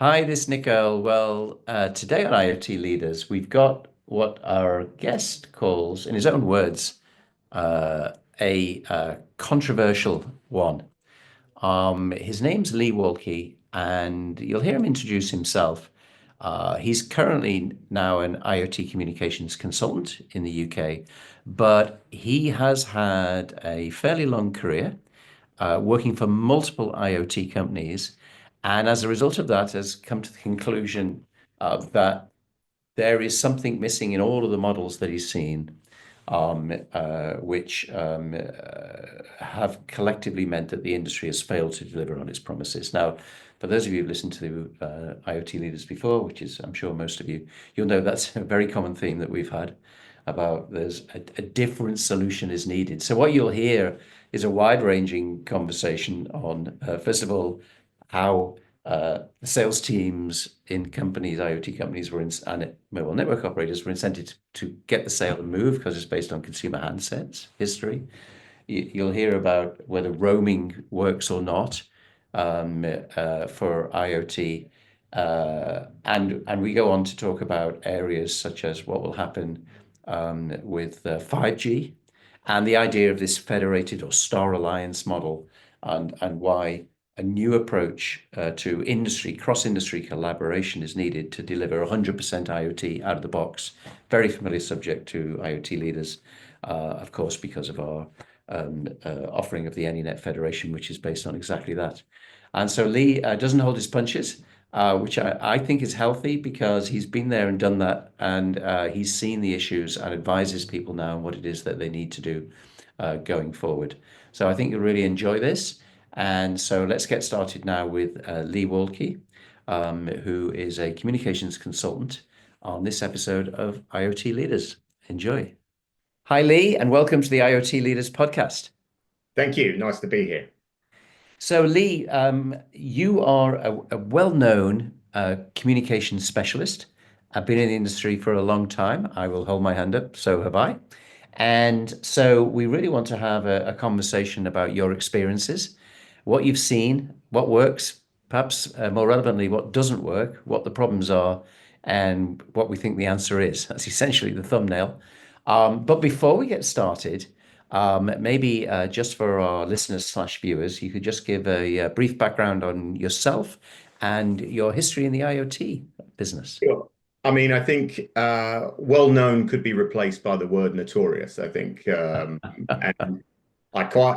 Hi, this is Nick Earle. Today on IoT Leaders, we've got what our guest calls, in his own words, a controversial one. His name's Lee Walkey, and you'll hear him introduce himself. He's currently now an IoT communications consultant in the UK, but he has had a fairly long career working for multiple IoT companies. And as a result of that, has come to the conclusion that there is something missing in all of the models that he's seen, which have collectively meant that the industry has failed to deliver on its promises. Now, for those of you who've listened to IoT leaders before, which is, I'm sure, most of you, you'll know that's a very common theme that we've had about there's a different solution is needed. So what you'll hear is a wide-ranging conversation on, first of all, how the sales teams in companies, IoT companies, and mobile network operators were incented to get the sale and move because it's based on consumer handsets history. You'll hear about whether roaming works or not for IoT. And we go on to talk about areas such as what will happen with 5G and the idea of this federated or star alliance model and why a new approach to industry, cross-industry collaboration is needed to deliver 100% IoT out of the box. Very familiar subject to IoT leaders, of course, because of our offering of the AnyNet Federation, which is based on exactly that. And so Lee doesn't hold his punches, which I think is healthy because he's been there and done that, and he's seen the issues and advises people now on what it is that they need to do going forward. So I think you'll really enjoy this. And so let's get started now with Lee Walkey, who is a communications consultant on this episode of IoT Leaders. Enjoy. Hi, Lee, and welcome to the IoT Leaders podcast. Thank you. Nice to be here. So, Lee, you are a well-known communications specialist. I've been in the industry for a long time. I will hold my hand up, so have I. And so we really want to have a conversation about your experiences, what you've seen, what works, perhaps more relevantly, what doesn't work, what the problems are, and what we think the answer is. That's essentially the thumbnail. But before we get started, maybe just for our listeners slash viewers, you could just give a brief background on yourself and your history in the IoT business. Sure. I think well known could be replaced by the word notorious, I think. And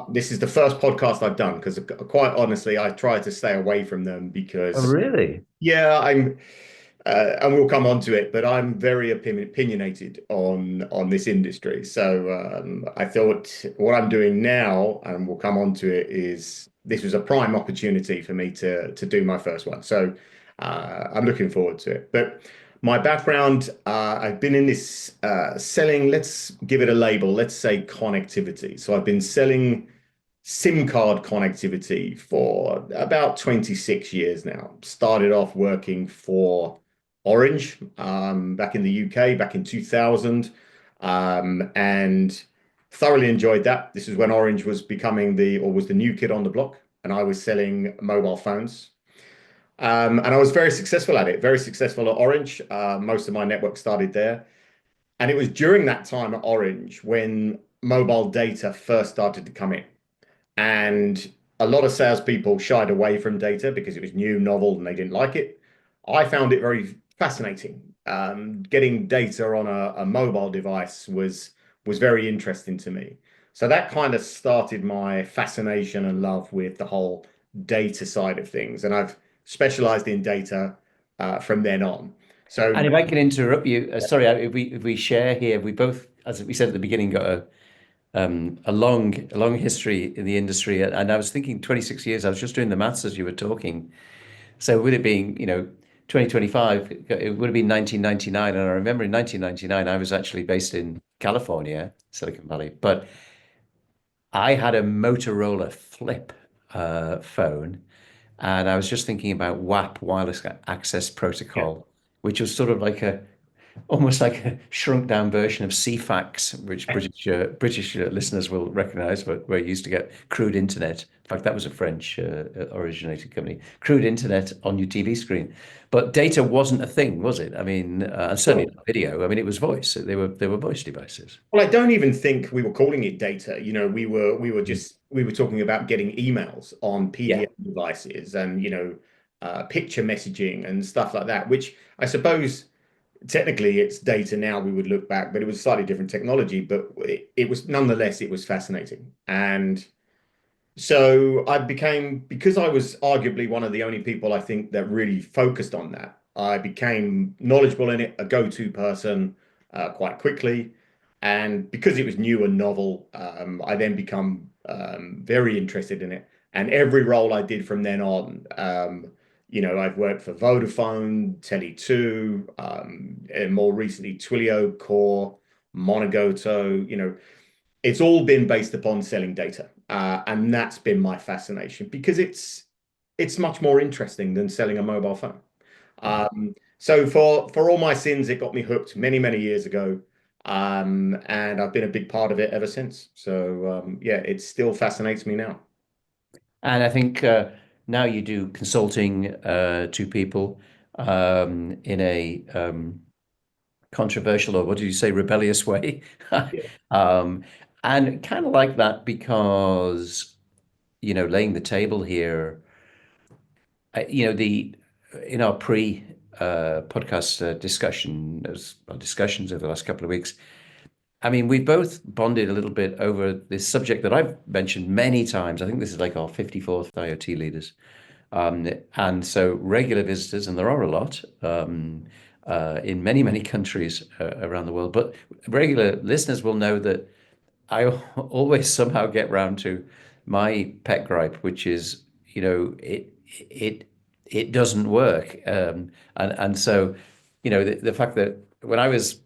this is the first podcast I've done because quite honestly, I try to stay away from them Oh, because, really? yeah, and we'll come on to it, but I'm very opinionated on this industry. So I thought what I'm doing now, and we'll come on to it, is this was a prime opportunity for me to do my first one. So I'm looking forward to it. But my background, I've been in this selling, let's give it a label, let's say connectivity. So I've been selling SIM card connectivity for about 26 years now. Started off working for Orange back in the UK back in 2000 and thoroughly enjoyed that. This is when Orange was becoming was the new kid on the block, and I was selling mobile phones. And I was very successful at it, very successful at Orange. Most of my network started there. And it was during that time at Orange when mobile data first started to come in. And a lot of salespeople shied away from data because it was new, novel, and they didn't like it. I found it very fascinating. Getting data on a mobile device was very interesting to me. So that kind of started my fascination and love with the whole data side of things. And I've specialized in data from then on. And So if I can interrupt you, sorry, if we share here, we both, as we said at the beginning, got a long history in the industry. And I was thinking 26 years. I was just doing the maths as you were talking. So with it being, 2025, it would have been 1999. And I remember in 1999, I was actually based in California, Silicon Valley. But I had a Motorola Flip phone, and I was just thinking about WAP, wireless access yeah, protocol, which was sort of like almost like a shrunk down version of CFAX, which British listeners will recognize, but where you used to get crude internet. In fact, that was a French originated company. Crude internet on your TV screen, but data wasn't a thing, was it? I mean, and certainly Well, not video. I mean, it was voice. They were voice devices. well, I don't even think we were calling it data. Mm. We were talking about getting emails on Yeah. PDF devices and picture messaging and stuff like that, which I suppose technically it's data now. We would look back, but it was slightly different technology. But it was nonetheless it was fascinating. And so I became, because I was arguably one of the only people I think that really focused on that, I became knowledgeable in it, a go-to person quite quickly. And because it was new and novel, I then become very interested in it. And every role I did from then on, I've worked for Vodafone, Tele2, and more recently Twilio, Core, Monogoto, it's all been based upon selling data, and that's been my fascination because it's much more interesting than selling a mobile phone. Yeah. So for all my sins, it got me hooked many years ago, and I've been a big part of it ever since. So yeah, it still fascinates me now. And I think now you do consulting to people in a controversial, or what did you say, rebellious way. Yeah. um, and kind of like that because, laying the table here, the in our pre podcast discussions over the last couple of weeks. I mean, we've both bonded a little bit over this subject that I've mentioned many times. I think this is like our 54th IoT leaders. And so regular visitors, and there are a lot in many countries around the world, but regular listeners will know that I always somehow get round to my pet gripe, which is, it it doesn't work, and so, the fact that when I was,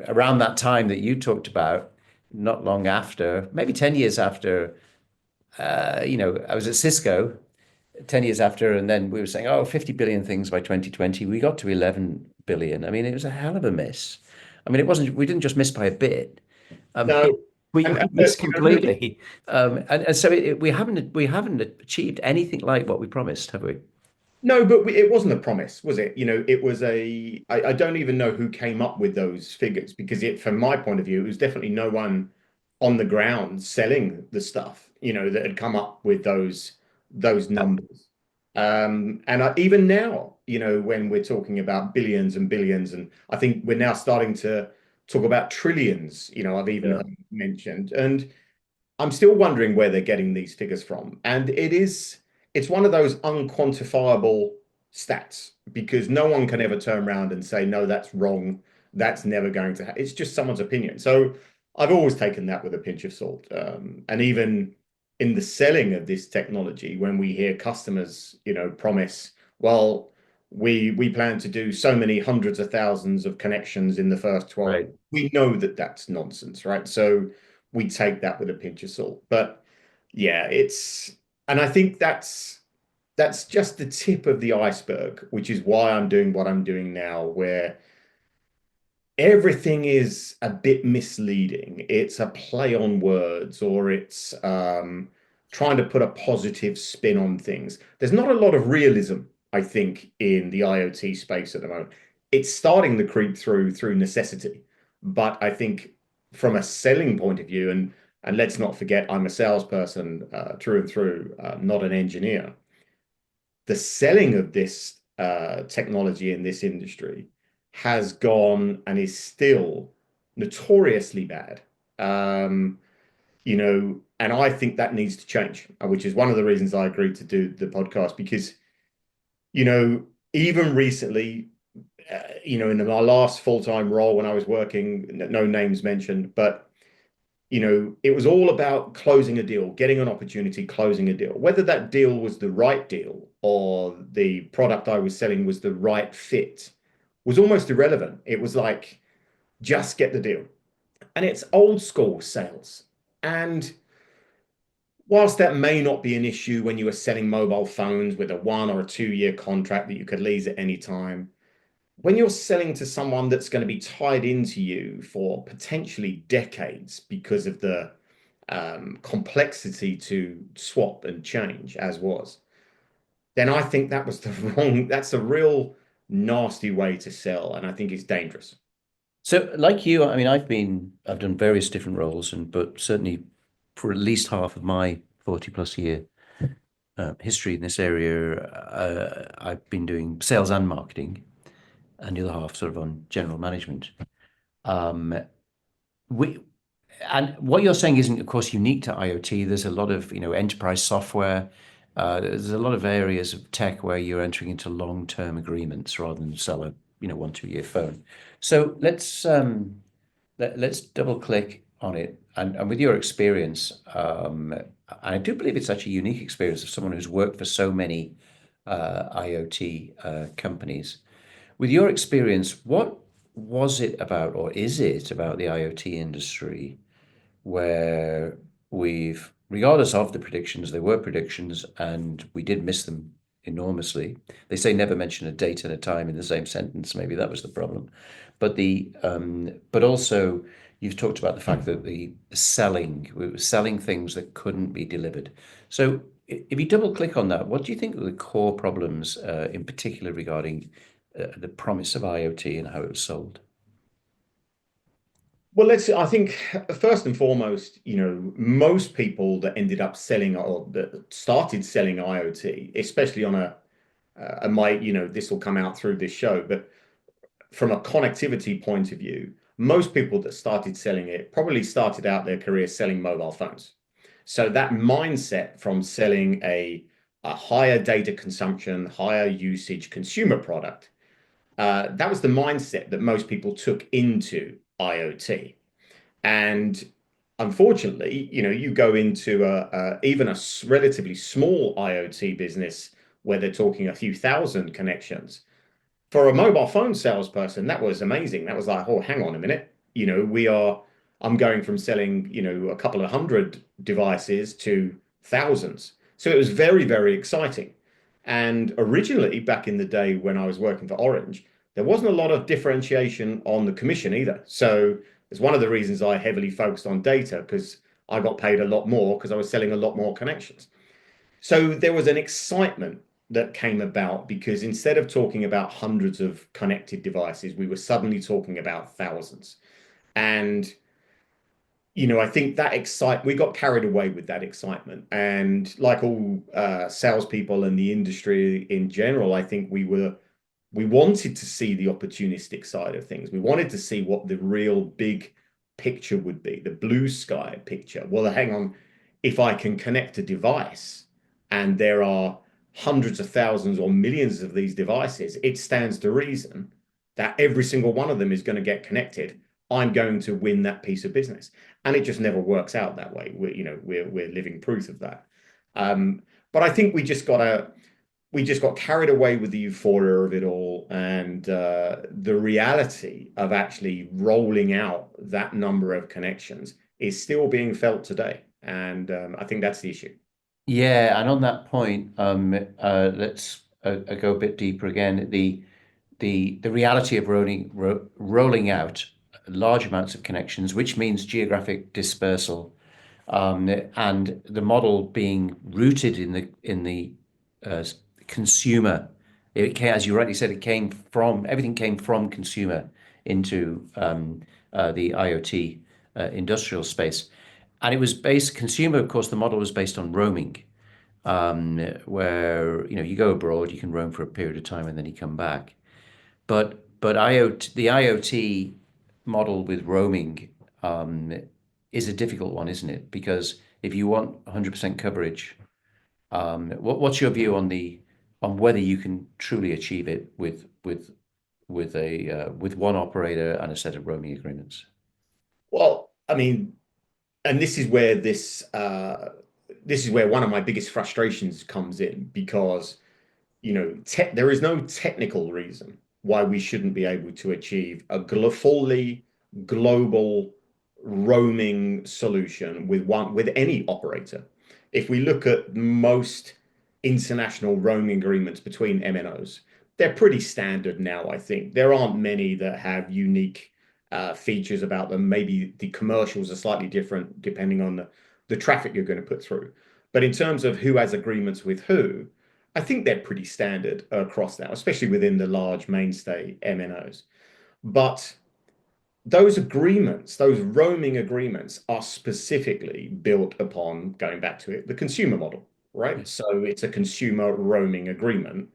around that time that you talked about, not long after, maybe 10 years after, I was at Cisco 10 years after, and then we were saying, oh, 50 billion things by 2020. We got to 11 billion. I mean, it was a hell of a miss. I mean, we didn't just miss by a bit. Um, No, we missed no, completely. And so we haven't achieved anything like what we promised, have we? no, but it wasn't a promise, was it? It was I don't even know who came up with those figures because from my point of view, it was definitely no one on the ground selling the stuff, that had come up with those numbers. And even now, when we're talking about billions and billions, and I think we're now starting to talk about trillions, I've even Yeah. heard mentioned. And I'm still wondering where they're getting these figures from. And it's one of those unquantifiable stats because no one can ever turn around and say, no, that's wrong. That's never going to happen. It's just someone's opinion. So I've always taken that with a pinch of salt. And even in the selling of this technology, when we hear customers, promise, well, we plan to do so many hundreds of thousands of connections in the first 12, Right. we know that that's nonsense, right? So we take that with a pinch of salt. But yeah, and I think that's just the tip of the iceberg, which is why I'm doing what I'm doing now, where everything is a bit misleading. It's a play on words, or it's trying to put a positive spin on things. There's not a lot of realism, I think, in the IoT space at the moment. It's starting to creep through necessity, but I think from a selling point of view, and let's not forget, I'm a salesperson through and through, not an engineer. The selling of this technology in this industry has gone and is still notoriously bad. Um, and I think that needs to change, which is one of the reasons I agreed to do the podcast because, even recently, in my last full-time role when I was working, no names mentioned, but it was all about closing a deal, getting an opportunity, closing a deal. Whether that deal was the right deal or the product I was selling was the right fit was almost irrelevant. It was like, just get the deal. And it's old school sales. And whilst that may not be an issue when you are selling mobile phones with a 1 or a 2 year contract that you could lease at any time, when you're selling to someone that's going to be tied into you for potentially decades because of the complexity to swap and change as was, then I think that was the that's a real nasty way to sell. And I think it's dangerous. So, like you, I mean, I've done various different roles, but certainly for at least half of my 40 plus year history in this area, I've been doing sales and marketing, and the other half sort of on general management. Um, we And what you're saying isn't, of course, unique to IoT. There's a lot of, enterprise software. There's a lot of areas of tech where you're entering into long-term agreements rather than sell a, 1, 2 year phone. So let's double click on it. And with your experience, I do believe it's actually a unique experience of someone who's worked for so many IoT companies. With your experience, what was it about, or is it about the IoT industry where regardless of the predictions, there were predictions and we did miss them enormously. They say never mention a date and a time in the same sentence. Maybe that was the problem. But also you've talked about the fact that we were selling things that couldn't be delivered. So if you double click on that, what do you think are the core problems, in particular regarding the promise of IoT and how it was sold? Well, I think first and foremost, most people that ended up selling or that started selling IoT, especially on this will come out through this show, but from a connectivity point of view, most people that started selling it probably started out their career selling mobile phones. So that mindset from selling a higher data consumption, higher usage consumer product, that was the mindset that most people took into IoT. And unfortunately, you go into even a relatively small IoT business where they're talking a few thousand connections. For a mobile phone salesperson, that was amazing. That was like, oh, hang on a minute. I'm going from selling, a couple of hundred devices to thousands. So it was very, very exciting. And originally, back in the day when I was working for Orange, there wasn't a lot of differentiation on the commission either. So it's one of the reasons I heavily focused on data because I got paid a lot more because I was selling a lot more connections. So there was an excitement that came about because instead of talking about hundreds of connected devices, we were suddenly talking about thousands. And I think we got carried away with that excitement. And like all salespeople and the industry in general, I think we wanted to see the opportunistic side of things. We wanted to see what the real big picture would be, the blue sky picture. Well, hang on, if I can connect a device and there are hundreds of thousands or millions of these devices, it stands to reason that every single one of them is going to get connected. I'm going to win that piece of business. And it just never works out that way. We're living proof of that. But I think we just got carried away with the euphoria of it all and the reality of actually rolling out that number of connections is still being felt today. And I think that's the issue. Yeah, and on that point, let's go a bit deeper again. The reality of rolling out large amounts of connections, which means geographic dispersal, and the model being rooted in the uh, consumer. As you rightly said, everything came from consumer into the IoT industrial space, and it was based consumer. Of course, the model was based on roaming, where you go abroad, you can roam for a period of time, and then you come back. But the IoT model with roaming is a difficult one, isn't it? Because if you want 100% coverage, what's your view on whether you can truly achieve it with one operator and a set of roaming agreements? Well, I mean, and this is where one of my biggest frustrations comes in because there is no technical reason why we shouldn't be able to achieve a fully global roaming solution with any operator. If we look at most international roaming agreements between MNOs, they're pretty standard now, I think. There aren't many that have unique features about them. Maybe the commercials are slightly different depending on the traffic you're going to put through. But in terms of who has agreements with who, I think they're pretty standard across now, especially within the large mainstay MNOs. But those agreements, those roaming agreements, are specifically built upon, going back to it, the consumer model, right? Yes, So it's a consumer roaming agreement.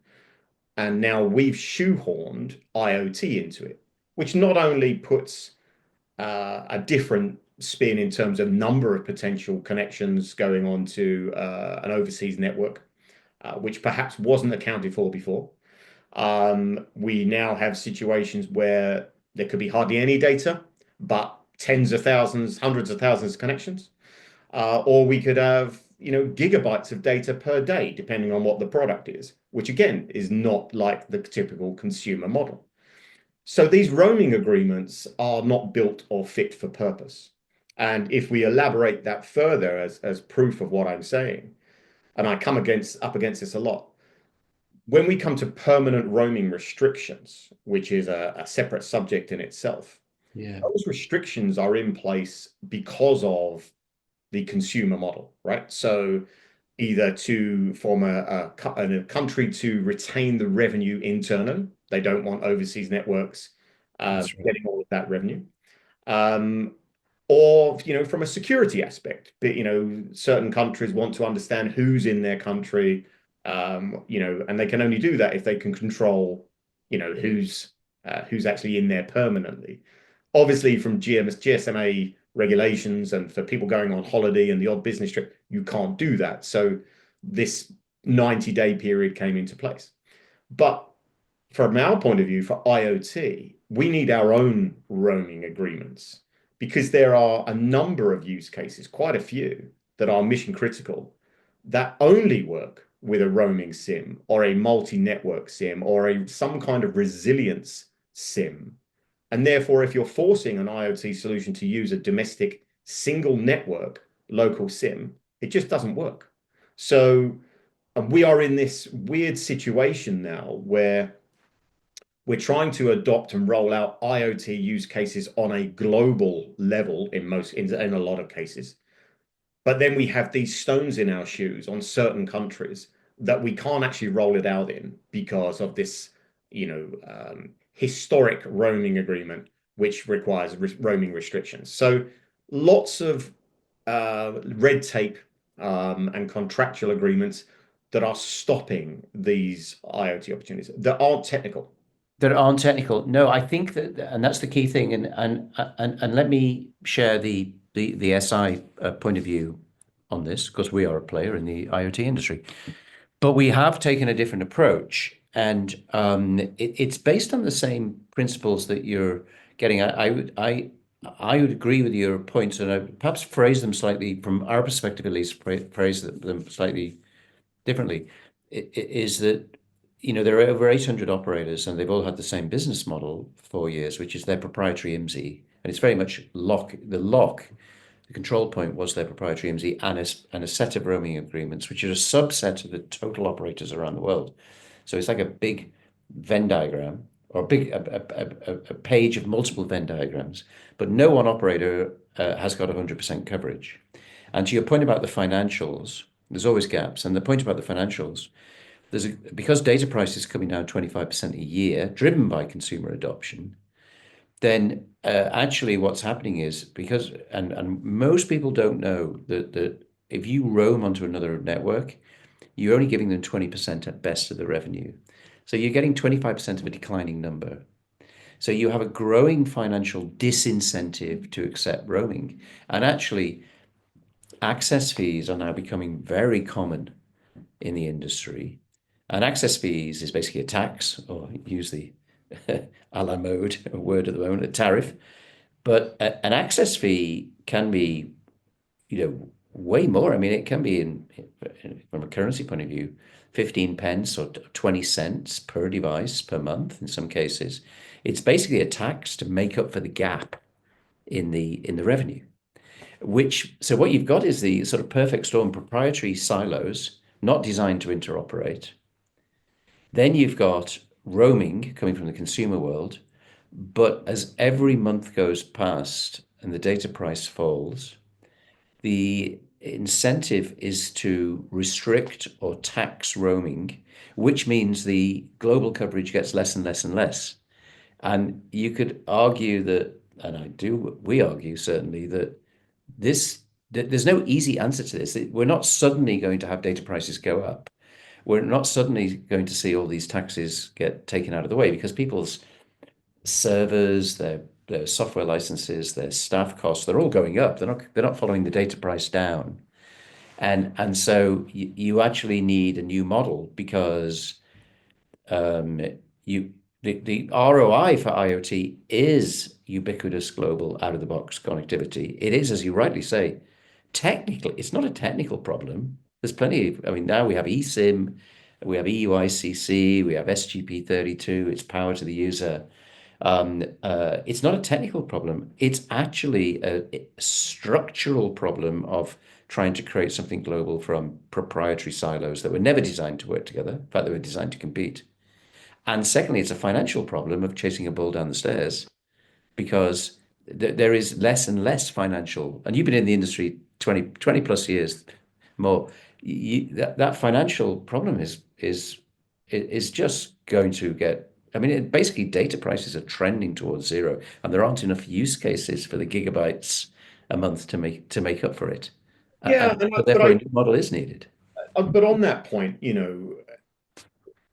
And now we've shoehorned IoT into it, which not only puts a different spin in terms of number of potential connections going on to an overseas network, which perhaps wasn't accounted for before. We now have situations where there could be hardly any data, but tens of thousands, hundreds of thousands of connections. Or we could have, gigabytes of data per day, depending on what the product is, which again is not like the typical consumer model. So these roaming agreements are not built or fit for purpose. And if we elaborate that further as proof of what I'm saying, and I come up against this a lot, when we come to permanent roaming restrictions, which is a separate subject in itself, yeah, those restrictions are in place because of the consumer model, right? So either to form a country to retain the revenue internally, they don't want overseas networks that's right. getting all of that revenue. Um, or from a security aspect, but certain countries want to understand who's in their country, and they can only do that if they can control, who's actually in there permanently. Obviously, from GSMA regulations and for people going on holiday and the odd business trip, you can't do that. So this 90-day period came into place. But from our point of view, for IoT, we need our own roaming agreements because there are a number of use cases, quite a few, that are mission critical that only work with a roaming SIM or a multi-network SIM or some kind of resilience SIM. And therefore, if you're forcing an IoT solution to use a domestic single network local SIM, it just doesn't work. So we are in this weird situation now where we're trying to adopt and roll out IoT use cases on a global level in a lot of cases. But then we have these stones in our shoes on certain countries that we can't actually roll it out in because of this, historic roaming agreement, which requires roaming restrictions. So lots of red tape and contractual agreements that are stopping these IoT opportunities that aren't technical. That aren't technical. No, I think that, and that's the key thing. And let me share the SI point of view on this because we are a player in the IoT industry. But we have taken a different approach, and it's based on the same principles that you're getting at. I would agree with your points, and I perhaps phrase them slightly from our perspective, at least phrase them slightly differently. Is that there are over 800 operators, and they've all had the same business model for 4 years, which is their proprietary IMSI, and it's very much the control point was their proprietary IMSI and a set of roaming agreements, which are a subset of the total operators around the world. So it's like a big Venn diagram or a page of multiple Venn diagrams, but no one operator has got 100% coverage. And to your point about the financials, there's always gaps. And the point about the financials, because data prices coming down 25% a year, driven by consumer adoption, then actually what's happening is and most people don't know that if you roam onto another network, you're only giving them 20% at best of the revenue. So you're getting 25% of a declining number. So you have a growing financial disincentive to accept roaming. And actually, access fees are now becoming very common in the industry. And access fees is basically a tax, or use the a la mode word at the moment, a tariff. But an access fee can be, way more. I mean, it can be from a currency point of view, 15 pence or 20 cents per device per month in some cases. It's basically a tax to make up for the gap in the revenue. So what you've got is the sort of perfect storm proprietary silos, not designed to interoperate. Then you've got roaming coming from the consumer world. But as every month goes past and the data price falls, the incentive is to restrict or tax roaming, which means the global coverage gets less and less and less. And you could argue that, and we argue certainly that there's no easy answer to this. We're not suddenly going to have data prices go up. We're not suddenly going to see all these taxes get taken out of the way because people's servers, their software licenses, their staff costs, they're all going up. They're not following the data price down. And so you actually need a new model because um, you the ROI for IoT is ubiquitous global out of the box connectivity. It is, as you rightly say, technically, it's not a technical problem. There's plenty of, I mean, now we have eSIM, we have EUICC, we have SGP32, it's power to the user. It's not a technical problem. It's actually a structural problem of trying to create something global from proprietary silos that were never designed to work together. In fact, they were designed to compete. And secondly, it's a financial problem of chasing a bull down the stairs because there is less and less financial, and you've been in the industry 20 plus years more. That financial problem is just going to get. I mean, basically, data prices are trending towards zero, and there aren't enough use cases for the gigabytes a month to make up for it. Yeah, And so therefore, a new model is needed. but on that point,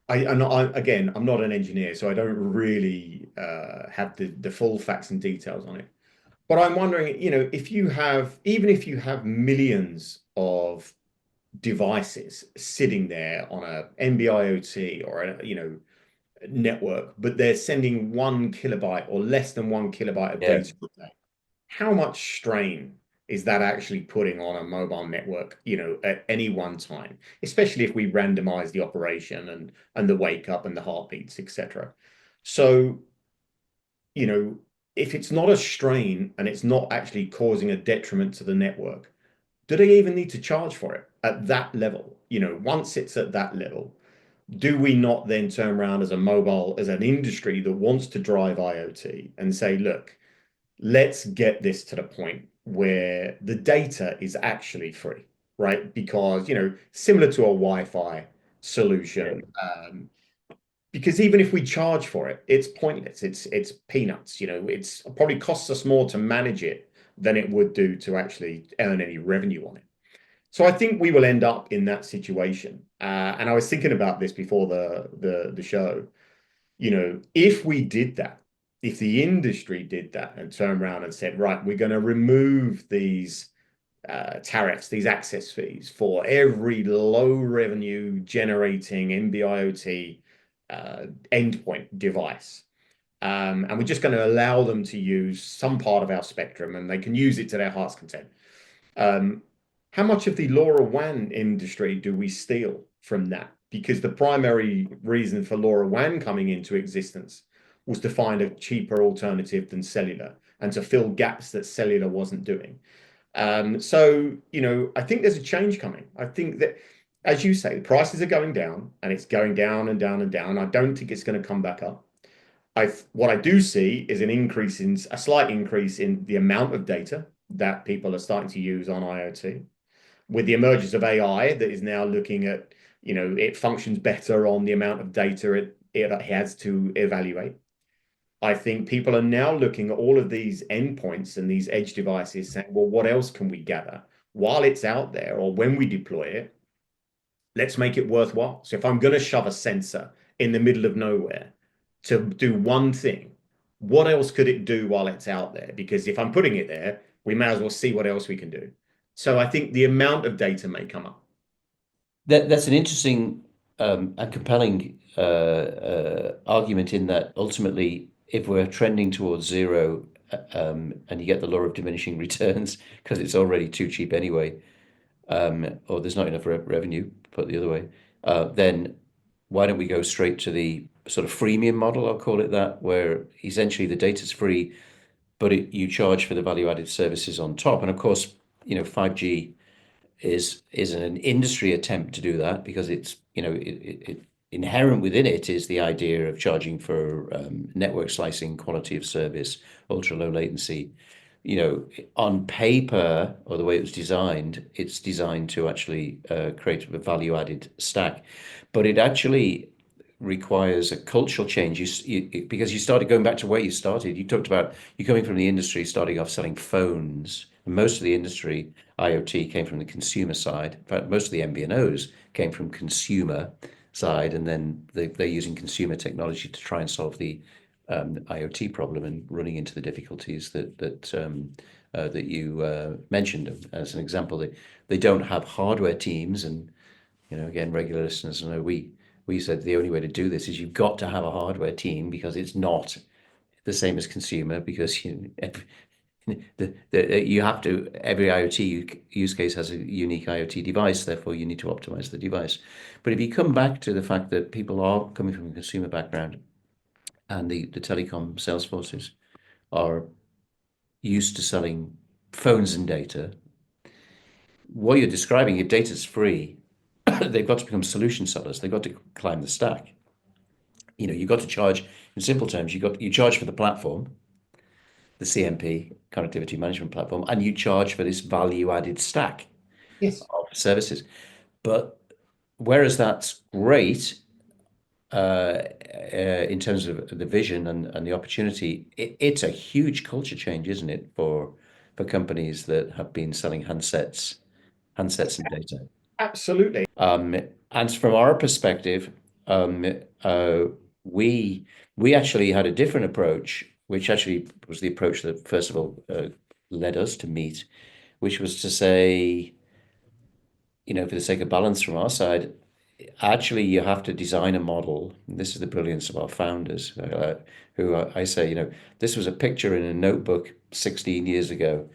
again, I'm not an engineer, so I don't really have the full facts and details on it. But I'm wondering, even if you have millions of devices sitting there on a NB-IoT or a, network, but they're sending 1 kilobyte or less than 1 kilobyte of Yeah. data a day, how much strain is that actually putting on a mobile network, at any one time, especially if we randomize the operation and the wake up and the heartbeats, etc. So, you know, if it's not a strain and it's not actually causing a detriment to the network, do they even need to charge for it at that level? Once it's at that level, do we not then turn around as an industry that wants to drive IoT and say, look, let's get this to the point where the data is actually free, right? Because, similar to a Wi-Fi solution, because even if we charge for it, it's pointless. It's peanuts. It's probably costs us more to manage it than it would do to actually earn any revenue on it. So I think we will end up in that situation. And I was thinking about this before the show. If we did that, if the industry did that and turned around and said, right, we're going to remove these tariffs, these access fees for every low revenue generating NB-IoT endpoint device. And we're just going to allow them to use some part of our spectrum and they can use it to their heart's content. How much of the LoRaWAN industry do we steal from that? Because the primary reason for LoRaWAN coming into existence was to find a cheaper alternative than cellular and to fill gaps that cellular wasn't doing. So, I think there's a change coming. I think that, as you say, the prices are going down and it's going down and down and down. I don't think it's going to come back up. What I do see is a slight increase in the amount of data that people are starting to use on IoT. With the emergence of AI that is now looking at, it functions better on the amount of data it has to evaluate. I think people are now looking at all of these endpoints and these edge devices saying, well, what else can we gather while it's out there or when we deploy it? Let's make it worthwhile. So if I'm going to shove a sensor in the middle of nowhere to do one thing, what else could it do while it's out there? Because if I'm putting it there, we may as well see what else we can do. So I think the amount of data may come up. That's an interesting and compelling argument in that ultimately, if we're trending towards zero and you get the law of diminishing returns because it's already too cheap anyway, or there's not enough revenue, put the other way, then why don't we go straight to the sort of freemium model, I'll call it that, where essentially the data's free, but you charge for the value-added services on top. And of course, 5G is an industry attempt to do that because it's inherent within it is the idea of charging for network slicing, quality of service, ultra low latency. On paper, or the way it was designed, it's designed to actually create a value added stack, but it actually requires a cultural change. Because you started going back to where you started. You talked about you coming from the industry, starting off selling phones. And most of the industry, IoT, came from the consumer side. In fact, most of the MVNOs came from consumer side, and then they're using consumer technology to try and solve the IoT problem and running into the difficulties that you mentioned. As an example, they don't have hardware teams, and again, regular listeners know we said the only way to do this is you've got to have a hardware team because it's not the same as consumer because you have to every IoT use case has a unique IoT device, therefore you need to optimize the device. But if you come back to the fact that people are coming from a consumer background and the telecom sales forces are used to selling phones and data, what you're describing, if data's free, they've got to become solution sellers. They've got to climb the stack. You've got to charge, in simple terms, you charge for the platform, the CMP, connectivity management platform, and you charge for this value added stack Yes. of services. But whereas that's great in terms of the vision and the opportunity, it's a huge culture change, isn't it, for companies that have been selling handsets and data. Absolutely. And from our perspective, um, uh, we we actually had a different approach, which actually was the approach that first of all led us to meet, which was to say, for the sake of balance from our side, actually you have to design a model. And this is the brilliance of our founders, who I say, this was a picture in a notebook 16 years ago,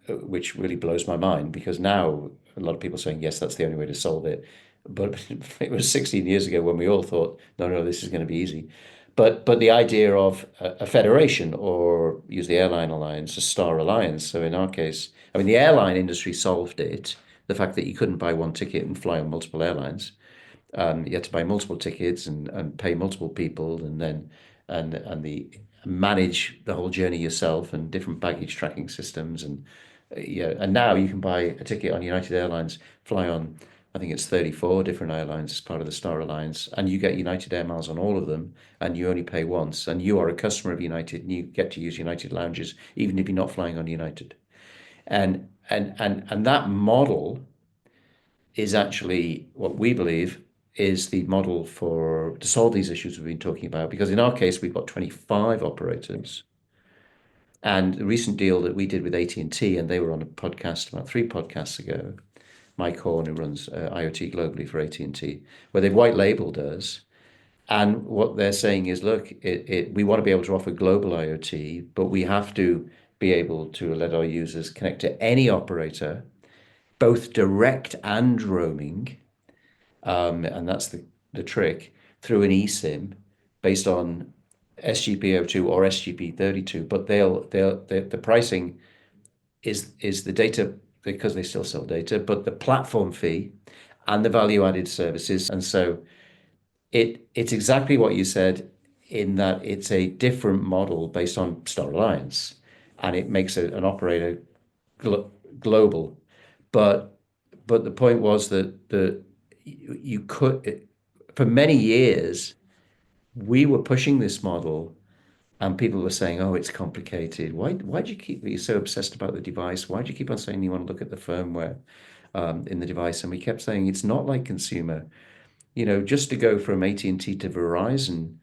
which really blows my mind because now a lot of people are saying, yes, that's the only way to solve it. But it was 16 years ago when we all thought, no, no, this is going to be easy. But the idea of a federation, or use the airline alliance, a star alliance. So in our case, I mean, the airline industry solved it. The fact that you couldn't buy one ticket and fly on multiple airlines. You had to buy multiple tickets and pay multiple people, and then and the manage the whole journey yourself, and different baggage tracking systems, and yeah. And now you can buy a ticket on United Airlines, fly on, I think it's 34 different airlines as part of the Star Alliance, and you get United Air Miles on all of them, and you only pay once, and you are a customer of United, and you get to use United lounges even if you're not flying on United. And that model is actually what we believe is the model for to solve these issues we've been talking about. Because in our case, we've got 25 operators. And the recent deal that we did with AT&T, and they were on a podcast about 3 podcasts ago, Mike Horn, who runs IoT globally for AT&T, where they've white labeled us. And what they're saying is, look, we want to be able to offer global IoT, but we have to be able to let our users connect to any operator, both direct and roaming, and that's the trick, through an eSIM based on SGP02 or SGP32. But the pricing is the data, because they still sell data, but the platform fee and the value added services. And so it's exactly what you said, in that it's a different model based on Star Alliance, and it makes an operator global. But the point was that you could, for many years, we were pushing this model, and people were saying, "Oh, it's complicated. Why do you keep being so obsessed about the device? Why do you keep on saying you want to look at the firmware in the device?" And we kept saying it's not like consumer. Just to go from AT&T to Verizon,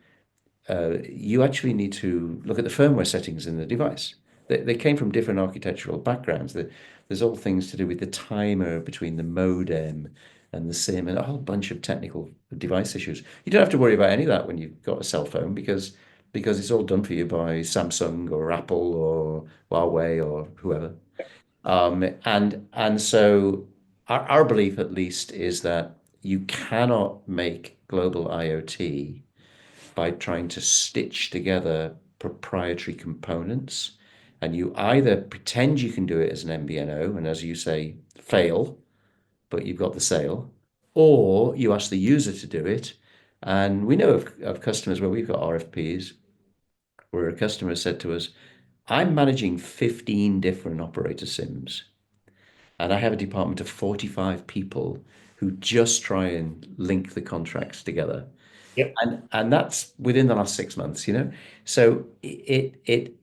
you actually need to look at the firmware settings in the device. They came from different architectural backgrounds. There's all things to do with the timer between the modem and the SIM, and a whole bunch of technical device issues. You don't have to worry about any of that when you've got a cell phone, because it's all done for you by Samsung or Apple or Huawei or whoever. And so our belief, at least, is that you cannot make global IoT by trying to stitch together proprietary components. And you either pretend you can do it as an MVNO, and as you say, fail, but you've got the sale, or you ask the user to do it. And we know of customers where we've got RFPs where a customer said to us, I'm managing 15 different operator SIMs, and I have a department of 45 people who just try and link the contracts together. Yep. And that's within the last 6 months, you know. So it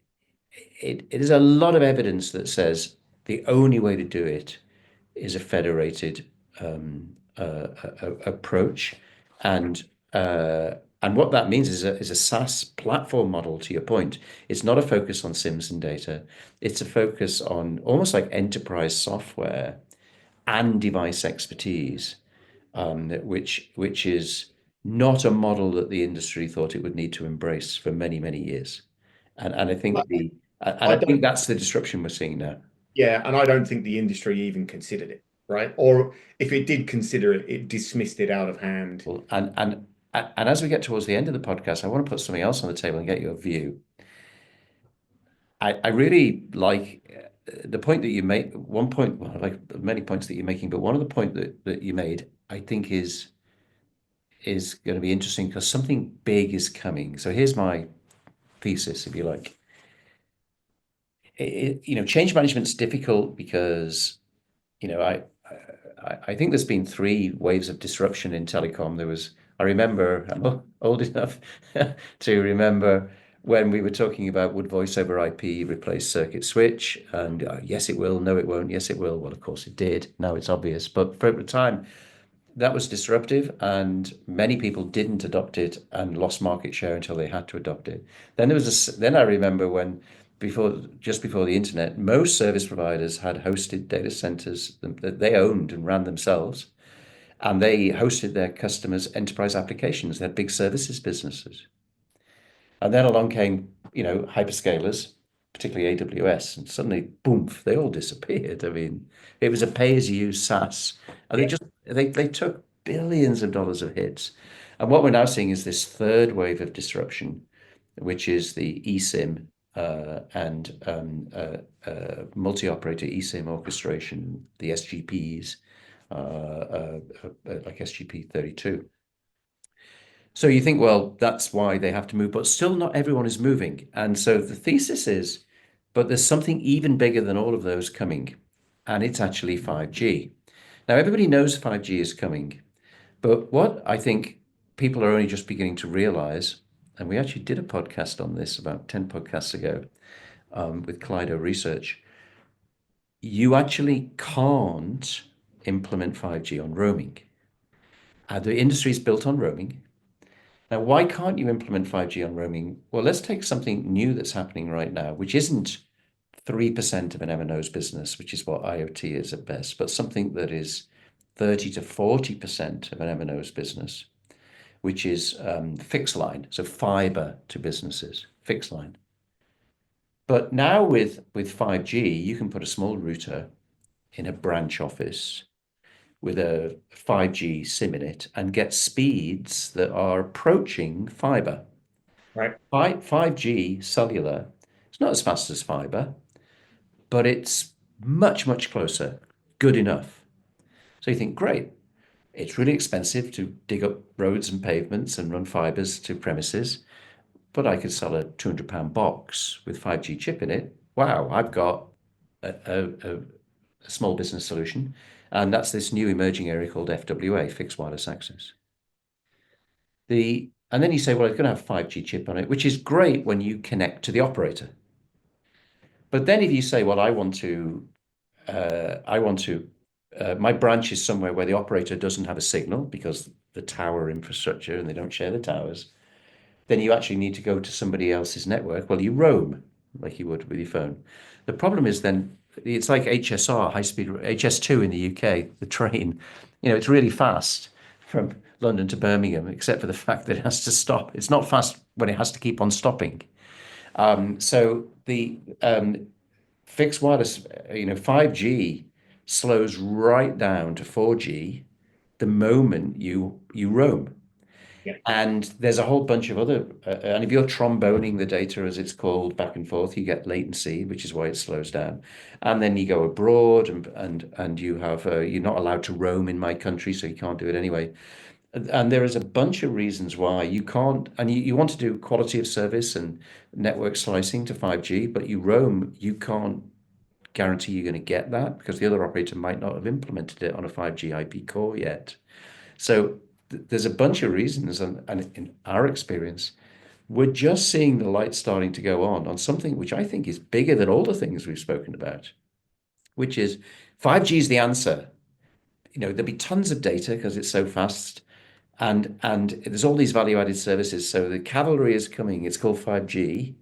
is a lot of evidence that says the only way to do it is a federated approach, and and what that means is a SaaS platform model. To your point, it's not a focus on SIMs and data; it's a focus on almost like enterprise software and device expertise, which is not a model that the industry thought it would need to embrace for many years. And I I, think I I think don't, that's the disruption we're seeing now. yeah, and I don't think the industry even considered it, right? Or if it did consider it, it dismissed it out of hand. Well, and as we get towards the end of the podcast, I want to put something else on the table and get your view. I really like the point that you make. One point, well, I like many points that you're making, but one of the point that you made, I think is going to be interesting because something big is coming. So here's my thesis, if you like. Change management's difficult because you know, I think there's been three waves of disruption in telecom. I remember, I'm old enough to remember when we were talking about would voice over IP replace circuit switch? And yes, it will. No, it won't. Yes, it will. Well, of course it did. Now it's obvious. But for the time, that was disruptive, and many people didn't adopt it and lost market share until they had to adopt it. Then I remember when just before the internet, most service providers had hosted data centers that they owned and ran themselves, and they hosted their customers' enterprise applications. They had big services businesses. And then along came, hyperscalers, particularly AWS, and suddenly, boom, they all disappeared. I mean, it was a pay-as-you-use SaaS, and Yeah, they took billions of dollars of hits. And what we're now seeing is this third wave of disruption, which is the eSIM and multi-operator eSIM orchestration, the SGPs, like SGP32. So you think, well, that's why they have to move, but still not everyone is moving. And so the thesis is, but there's something even bigger than all of those coming, and it's actually 5G. Now, everybody knows 5G is coming, but what I think people are only just beginning to realize, and we actually did a podcast on this about 10 podcasts ago with Kaleido Research, you actually can't implement 5G on roaming. The industry is built on roaming. Now, why can't you implement 5G on roaming? Well, let's take something new that's happening right now, which isn't 3% of an MNO's business, which is what IoT is at best, but something that is 30 to 40% of an MNO's business, which is fixed line, so fiber to businesses, fixed line. But now with 5G, you can put a small router in a branch office with a 5G SIM in it and get speeds that are approaching fiber. right. 5G cellular, it's not as fast as fiber, but it's much closer, good enough. So you think, great, it's really expensive to dig up roads and pavements and run fibers to premises, but I could sell a £200 box with 5G chip in it. Wow, I've got a small business solution. And that's this new emerging area called FWA, fixed wireless access. And then you say, well, it's going to have 5G chip on it, which is great when you connect to the operator. But then if you say, well, I want to, my branch is somewhere where the operator doesn't have a signal because the tower infrastructure and they don't share the towers, then you actually need to go to somebody else's network. Well, you roam like you would with your phone. The problem is then it's like HSR, high speed HS2 in the UK, the train. It's really fast from London to Birmingham, except for the fact that it has to stop. It's not fast when it has to keep on stopping. So the fixed wireless, 5G slows right down to 4G the moment you roam. Yeah. And there's a whole bunch of other, and if you're tromboning the data, as it's called, back and forth, you get latency, which is why it slows down. And then you go abroad, and you have you're not allowed to roam in my country, so you can't do it anyway. And there is a bunch of reasons why you can't, and you want to do quality of service and network slicing to 5G, but you roam, you can't guarantee you're going to get that because the other operator might not have implemented it on a 5G IP core yet. So there's a bunch of reasons, and in our experience, we're just seeing the light starting to go on something which I think is bigger than all the things we've spoken about, which is 5G is the answer. There'll be tons of data because it's so fast, and there's all these value-added services. So the cavalry is coming. It's called 5G,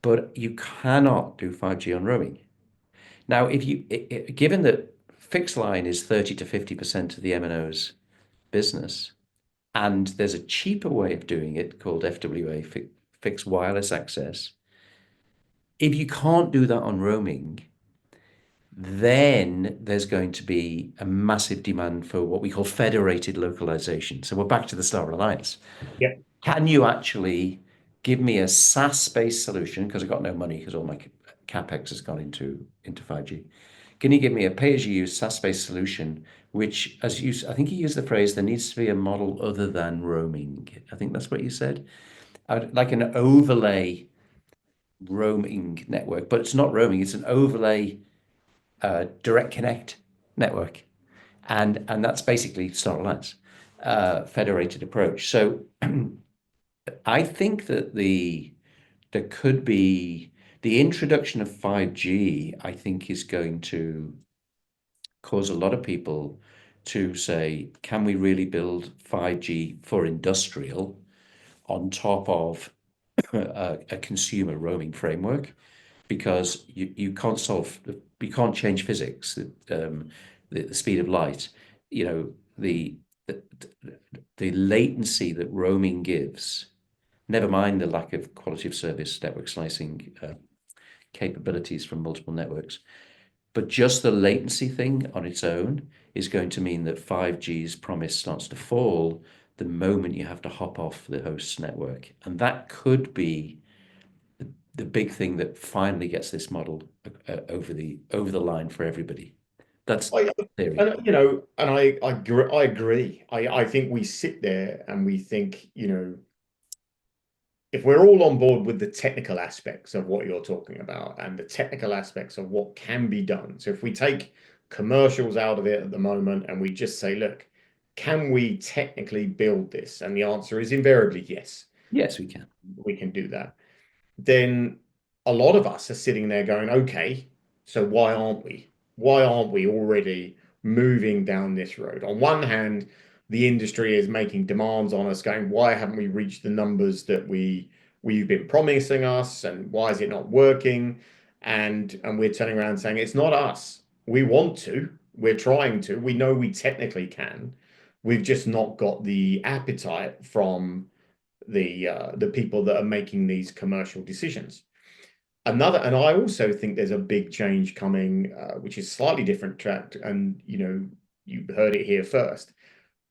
but you cannot do 5G on roaming. Now, if you given that fixed line is 30 to 50% of the MNO's business, and there's a cheaper way of doing it called FWA, fixed wireless access. If you can't do that on roaming, then there's going to be a massive demand for what we call federated localization. So we're back to the Star Alliance. Yeah. Can you actually give me a SaaS-based solution? Because I've got no money because all my capex has gone into 5G. Can you give me a pay-as-you-use SaaS-based solution, which, I think you used the phrase, there needs to be a model other than roaming. I think that's what you said. Like an overlay roaming network, but it's not roaming, it's an overlay direct connect network. And that's basically Star Alliance, federated approach. So I think that there could be the introduction of 5G, I think is going to cause a lot of people to say, can we really build 5G for industrial on top of a consumer roaming framework? Because you can't you can't change physics, the speed of light, the, the the latency that roaming gives, never mind the lack of quality of service network slicing capabilities from multiple networks. But just the latency thing on its own is going to mean that 5G's promise starts to fall the moment you have to hop off the host's network. And that could be the big thing that finally gets this model over the line for everybody. That's I, theory. and I agree. I think we sit there and we think, if we're all on board with the technical aspects of what you're talking about and the technical aspects of what can be done. So if we take commercials out of it at the moment and we just say, look, can we technically build this? And the answer is invariably yes, Yes, we can. we can do that. Then a lot of us are sitting there going, okay, so why aren't we? Why aren't we already moving down this road? On one hand, the industry is making demands on us, going, why haven't we reached the numbers that we've been promising us, and why is it not working? And we're turning around saying it's not us. We want to, we're trying to, we know we technically can. We've just not got the appetite from the people that are making these commercial decisions. And I also think there's a big change coming, which is slightly different track, and you heard it here first.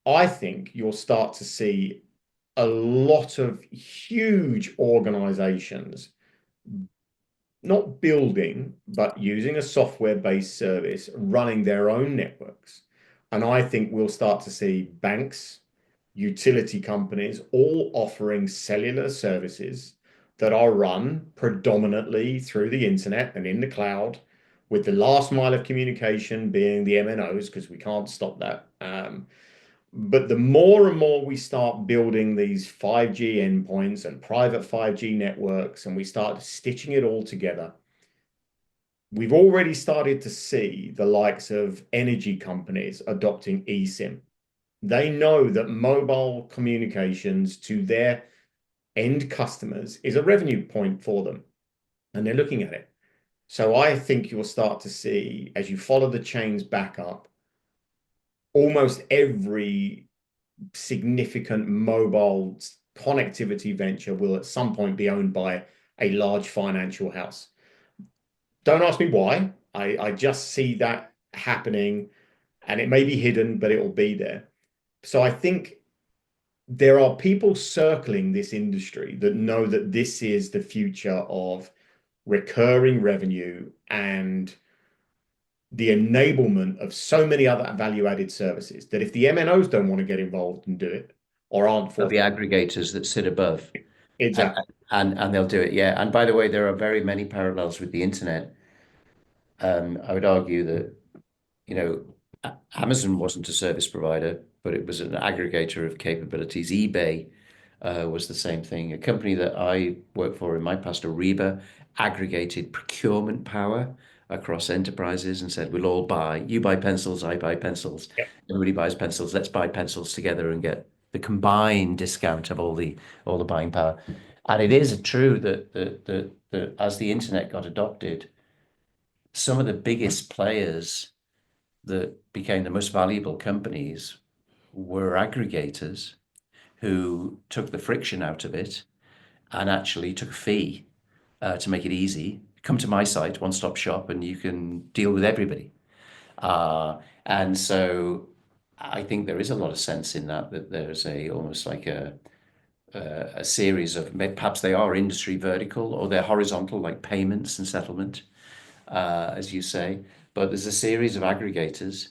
I think you'll start to see a lot of huge organizations not building, but using a software-based service, running their own networks. And I think we'll start to see banks, utility companies, all offering cellular services that are run predominantly through the internet and in the cloud, with the last mile of communication being the MNOs, because we can't stop that. But the more and more we start building these 5G endpoints and private 5G networks, and we start stitching it all together, we've already started to see the likes of energy companies adopting eSIM. They know that mobile communications to their end customers is a revenue point for them, and they're looking at it. So I think you'll start to see, as you follow the chains back up, almost every significant mobile connectivity venture will at some point be owned by a large financial house. Don't ask me why. I just see that happening, and it may be hidden, but it will be there. So I think there are people circling this industry that know that this is the future of recurring revenue and the enablement of so many other value-added services that if the MNOs don't want to get involved and do it or aren't Of the forthcoming, aggregators that sit above, and exactly. and they'll do it. Yeah. And by the way, there are very many parallels with the internet. I would argue that, you know, Amazon wasn't a service provider, but it was an aggregator of capabilities. eBay was the same thing. A company that I worked for in my past, Ariba, aggregated procurement power across enterprises and said, we'll all buy. You buy pencils, I buy pencils. Yeah. Everybody buys pencils. Let's buy pencils together and get the combined discount of all the buying power. And it is true that as the internet got adopted, some of the biggest players that became the most valuable companies were aggregators who took the friction out of it and actually took a fee to make it easy. Come to my site, one stop shop, and you can deal with everybody. And so I think there is a lot of sense in that there's a almost like a series of perhaps they are industry vertical or they're horizontal, like payments and settlement, as you say. But there's a series of aggregators,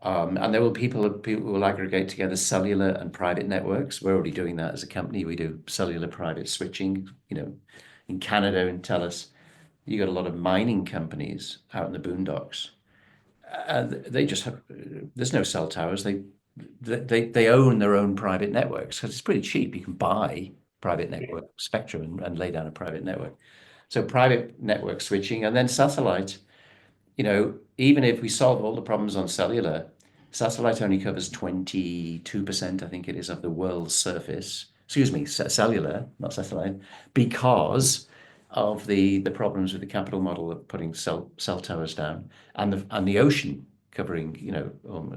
and there will people who will aggregate together cellular and private networks. We're already doing that as a company. We do cellular private switching. In Canada and TELUS, you got a lot of mining companies out in the boondocks. They just have there's no cell towers. They own their own private networks because it's pretty cheap. You can buy private network spectrum and lay down a private network. So private network switching and then satellite. Even if we solve all the problems on cellular, satellite only covers 22%, I think it is, of the world's surface. Excuse me, cellular, not satellite, because of the problems with the capital model of putting cell towers down and the ocean covering,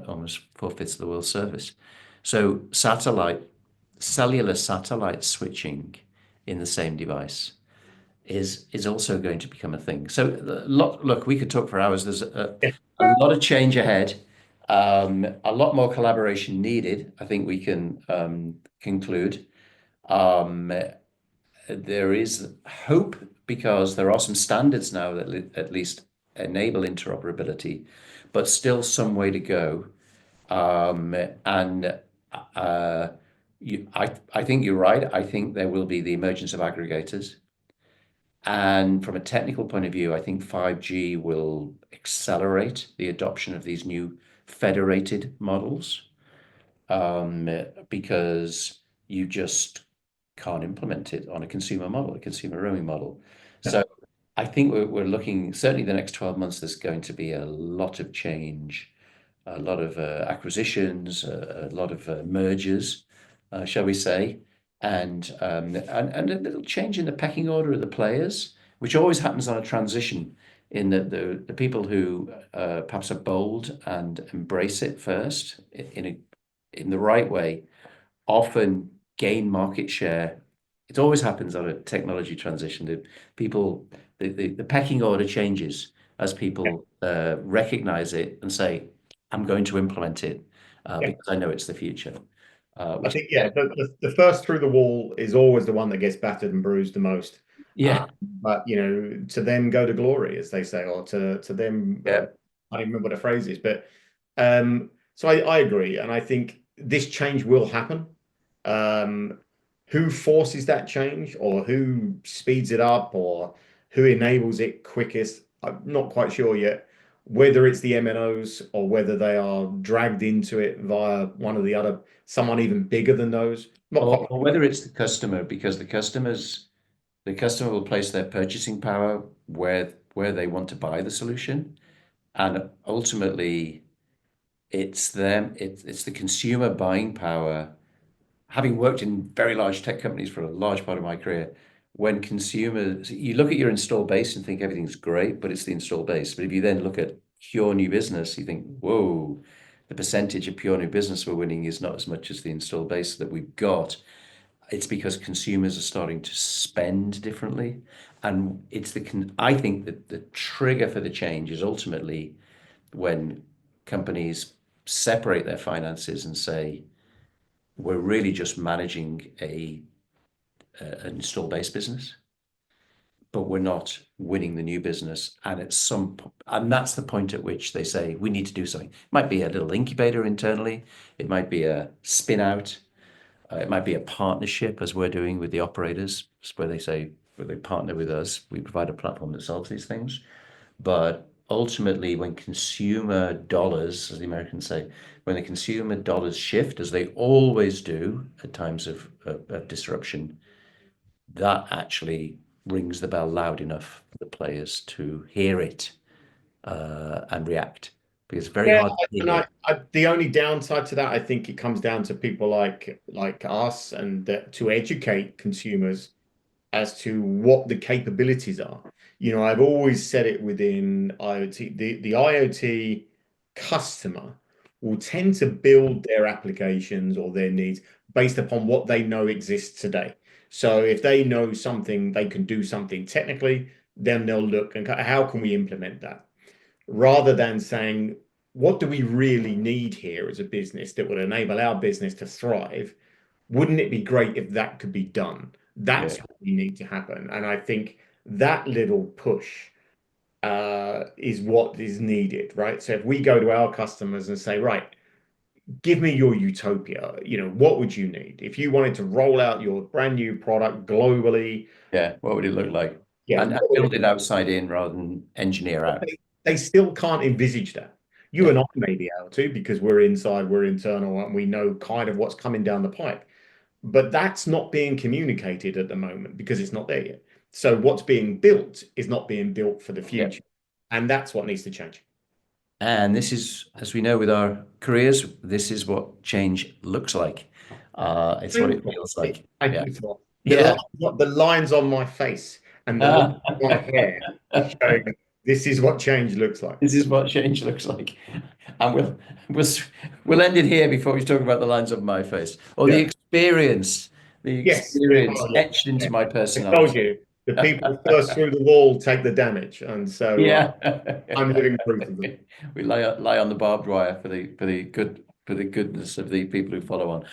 almost four-fifths of the world's surface. So cellular satellite switching in the same device is also going to become a thing. So look, we could talk for hours. There's a lot of change ahead, a lot more collaboration needed. I think we can conclude. Um, there is hope because there are some standards now that at least enable interoperability, but still some way to go. And uh, I think you're right. I think there will be the emergence of aggregators. And from a technical point of view, I think 5G will accelerate the adoption of these new federated models, because you just can't implement it on a consumer model, a consumer roaming model. So I think we're looking, certainly the next 12 months, there's going to be a lot of change, a lot of acquisitions, a lot of mergers, shall we say, and a little change in the pecking order of the players, which always happens on a transition. In that the people who perhaps are bold and embrace it first in the right way often gain market share. It always happens on a technology transition. The pecking order changes as people recognize it and say, I'm going to implement it Yeah. because I know it's the future. I Which think, yeah, the first through the wall is always the one that gets battered and bruised the most. Yeah, But to them go to glory, as they say, or to them, yeah. I don't remember what the phrase is, but so I agree, and I think this change will happen. Um, who forces that change, or who speeds it up, or who enables it quickest? I'm not quite sure yet. Whether it's the MNOs or whether they are dragged into it via one or the other, someone even bigger than those. Not quite. Or whether it's the customer, because the customer will place their purchasing power where they want to buy the solution, and ultimately it's them. It's the consumer buying power. Having worked in very large tech companies for a large part of my career, when consumers, you look at your install base and think everything's great, but it's the install base. But if you then look at pure new business, you think, whoa, the percentage of pure new business we're winning is not as much as the install base that we've got. It's because consumers are starting to spend differently. And I think that the trigger for the change is ultimately when companies separate their finances and say, we're really just managing an install base business, but we're not winning the new business. And and that's the point at which they say we need to do something. It might be a little incubator internally. It might be a spin out. It might be a partnership, as we're doing with the operators, where they say, where they partner with us. We provide a platform that solves these things. But ultimately, when consumer dollars, as the Americans say, when the consumer dollars shift, as they always do at times of disruption, that actually rings the bell loud enough for the players to hear it and react. Because it's very Yeah, hard to and hear. the only downside to that, I think it comes down to people like us and to educate consumers as to what the capabilities are. I've always said it within IoT. The IoT customer will tend to build their applications or their needs based upon what they know exists today. So if they know something, they can do something technically, then they'll look and how can we implement that? Rather than saying, what do we really need here as a business that would enable our business to thrive? Wouldn't it be great if that could be done? Yeah. That's what we need to happen. And I think that little push is what is needed, right? So if we go to our customers and say, right, give me your utopia, what would you need? If you wanted to roll out your brand new product globally, Yeah. What would it look like? yeah, And what would build it it outside in rather than engineer But out. they still can't envisage that. You Yeah. and I may be able to because we're inside, we're internal, and we know kind of what's coming down the pipe. But that's not being communicated at the moment because it's not there yet. So what's being built is not being built for the Yeah. future. And that's what needs to change. And this is, as we know with our careers, this is what change looks like. It's what it feels like. Thank Yeah. you for Yeah. the lines on my face and the lines on my hair are showing this is what change looks like. This is what change looks like. And we'll we'll end it here before we talk about the lines of my face or Yeah. the Yes, they're experience hard work. etched into Yeah. my I told personality. you, the people first through the wall take the damage, and so Yeah. I'm living proof of it. We lie on the barbed wire for the goodness of the people who follow on.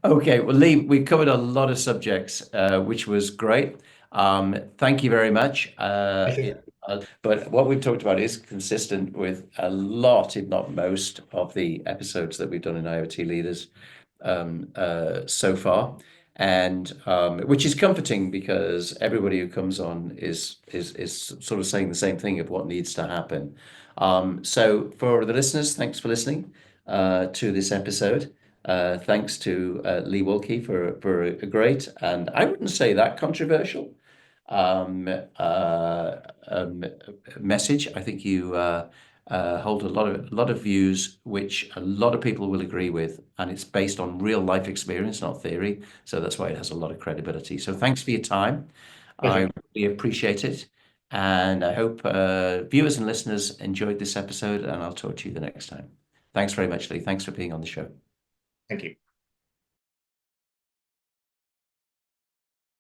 Okay, well, Lee, we covered a lot of subjects, which was great. Thank you very much. But what we've talked about is consistent with a lot, if not most, of the episodes that we've done in IoT Leaders so far, and which is comforting because everybody who comes on is sort of saying the same thing of what needs to happen. So for the listeners, thanks for listening to this episode. Thanks to Lee Walkey for a great and I wouldn't say that controversial um, uh, um, message. I think you hold a lot of views which a lot of people will agree with, and it's based on real life experience, not theory. So that's why it has a lot of credibility. So thanks for your time. Pleasure. I really appreciate it, and I hope viewers and listeners enjoyed this episode. And I'll talk to you the next time. Thanks very much, Lee. Thanks for being on the show. Thank you.